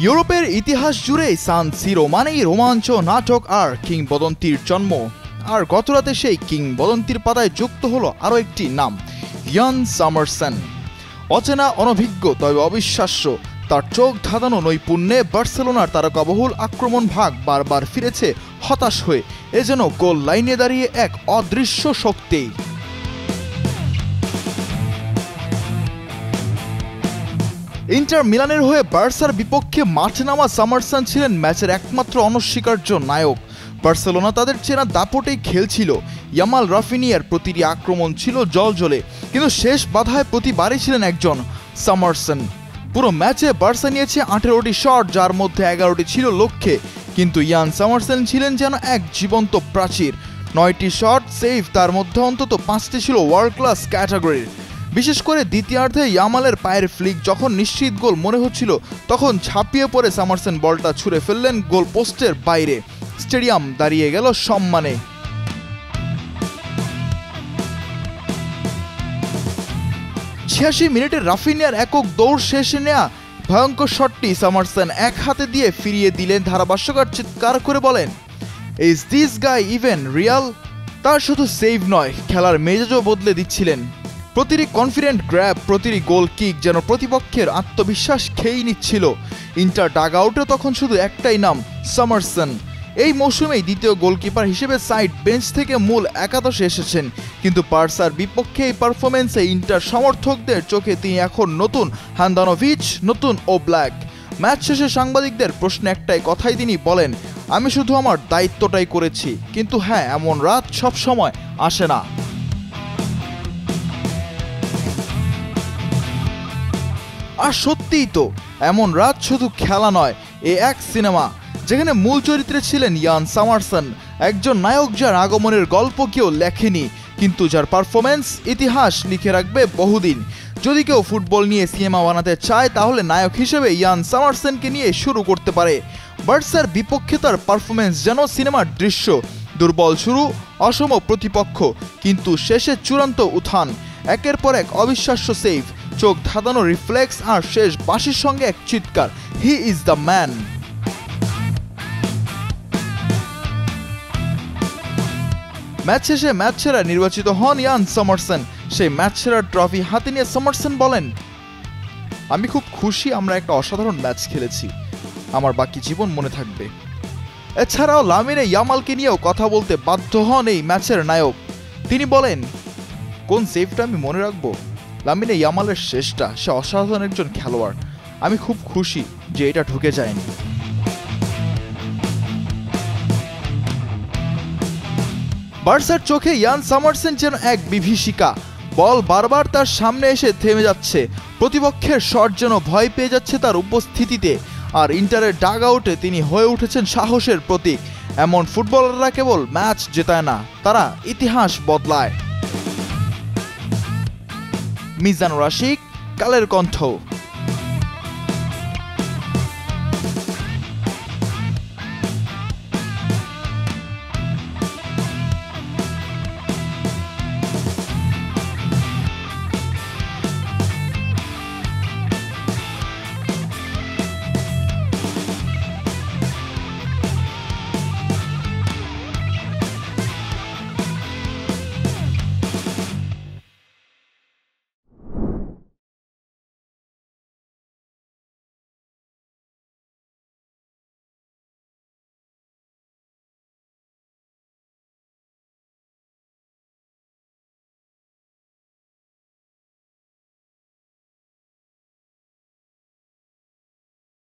ইউরোপের ইতিহাস জুড়েই সান সিরো মানেই রোমাঞ্চ, নাটক আর কিংবদন্তির জন্ম। আর গতরাতে সেই কিংবদন্তির পাতায় যুক্ত হলো আরও একটি নাম, ইয়ান সামারসন। অচেনা, অনভিজ্ঞ, তবে অবিশ্বাস্য। তার চোখ ধাঁধানো নৈপুণ্যে বার্সেলোনার তারকাবহুল আক্রমণ ভাগ বারবার ফিরেছে হতাশ হয়ে। এ যেন গোল লাইনে দাঁড়িয়ে এক অদৃশ্য শক্তি। ইন্টার মিলানের হয়ে বার্সার বিপক্ষে মাঠে নামা সামারসন ছিলেন ম্যাচের একমাত্র অনস্বীকার্য নায়ক। বার্সেলোনা তাদের চেনা দাপটেই খেলছিল। ইয়ামাল রাফিনিয়ার প্রতিটি আক্রমণ ছিল জলজলে, কিন্তু শেষ বাধায় প্রতিবারই ছিলেন একজন, সামারসন। পুরো ম্যাচে বার্সা নিয়েছে 18টি শট, যার মধ্যে 11টি ছিল লক্ষ্যে, কিন্তু ইয়ান সামারসন ছিলেন যেন এক জীবন্ত প্রাচীর। 9টি শট সেভ, তার মধ্যে অন্তত 5টি ছিল ওয়ার্ল্ড ক্লাস ক্যাটাগরির। বিশেষ করে দ্বিতীয়ার্ধে ইয়ামালের পায়ের ফ্লিক যখন নিশ্চিত গোল মনে হচ্ছিল, তখন ঝাঁপিয়ে পড়ে সামারসন বলটা ছুঁড়ে ফেললেন গোল পোস্টের বাইরে। স্টেডিয়াম দাঁড়িয়ে গেল সম্মানে। 86 মিনিটে রাফিনিয়ার একক দৌড় শেষে নেয়া ভয়ঙ্কর শটটি সামারসন এক হাতে দিয়ে ফিরিয়ে দিলেন। ধারাভাষ্যকার চিৎকার করে বলেন, is this guy even Real? তার শুধু সেভ নয়, খেলার মেজাজও বদলে দিচ্ছিলেন। প্রতিটি কনফিডেন্ট গ্র্যাব, প্রতিটি গোল কিক যেন প্রতিপক্ষের আত্মবিশ্বাস খেয়েই নিচ্ছিল। ইন্টার ডাগ আউটে তখন শুধু একটাই নাম, সামারসন। এই মৌসুমেই দ্বিতীয় গোলকিপার হিসেবে সাইড বেঞ্চ থেকে মূল একাদশে এসেছেন, কিন্তু বার্সার বিপক্ষে এই পারফরমেন্সে ইন্টার সমর্থকদের চোখে তিনি এখন নতুন হ্যান্দানোভিচ, নতুন ওব্লাক। ম্যাচ শেষে সাংবাদিকদের প্রশ্নে একটাই কথাই তিনি বলেন, আমি শুধু আমার দায়িত্বটাই করেছি, কিন্তু হ্যাঁ, এমন রাত সব সময় আসে না। আর সত্যিই তো, এমন রাত শুধু খেলা নয়, এ এক সিনেমা, যেখানে মূল চরিত্রে ছিলেন ইয়ান সামারসন, একজন নায়ক যার আগমনের গল্প কেউ লেখেনি, কিন্তু যার পারফরমেন্স ইতিহাস লিখে রাখবে বহুদিন। যদি কেউ ফুটবল নিয়ে সিনেমা বানাতে চায়, তাহলে নায়ক হিসেবে ইয়ান সামারসনকে নিয়ে শুরু করতে পারে। বার্সার বিপক্ষে তার পারফরমেন্স যেন সিনেমার দৃশ্য। দুর্বল শুরু, অসম প্রতিপক্ষ, কিন্তু শেষে চূড়ান্ত উত্থান। একের পর এক অবিশ্বাস্য সেভ, চোখ ধাঁধানো রিফ্লেক্স, আর শেষ বাঁশির সঙ্গে এক চিৎকার, he is the man. Match শেষে ম্যাচ সেরা নির্বাচিত হন ইয়ান সামারসন। সেই ম্যাচ সেরার ট্রফি হাতে নিয়ে সামারসন বলেন, আমি খুব খুশি, আমরা একটা অসাধারণ ম্যাচ খেলেছি, আমার বাকি জীবন মনে থাকবে। এছাড়াও লামিনে ইয়ামালকে নিয়েও কথা বলতে বাধ্য হন এই ম্যাচের নায়ক। তিনি বলেন, কোন সেভটা আমি মনে রাখবো? লামিনে ইয়ামালের শেষটা। সে অসাধারণ একজন খেলোয়াড়, আমি খুব খুশি যে এটা ঢুকে যায়নি। বার্সার চোখে ইয়ান সামারসন যেন এক বিভীষিকা। বল বারবার তার সামনে এসে থেমে যাচ্ছে, প্রতিপক্ষের শট যেন ভয় পেয়ে যাচ্ছে তার উপস্থিতিতে। আর ইন্টারের ডাগ আউটে তিনি হয়ে উঠেছেন সাহসের প্রতীক। এমন ফুটবলাররা কেবল ম্যাচ জেতায় না, তারা ইতিহাস বদলায়। মিজানুর আশিক, কালের কণ্ঠ।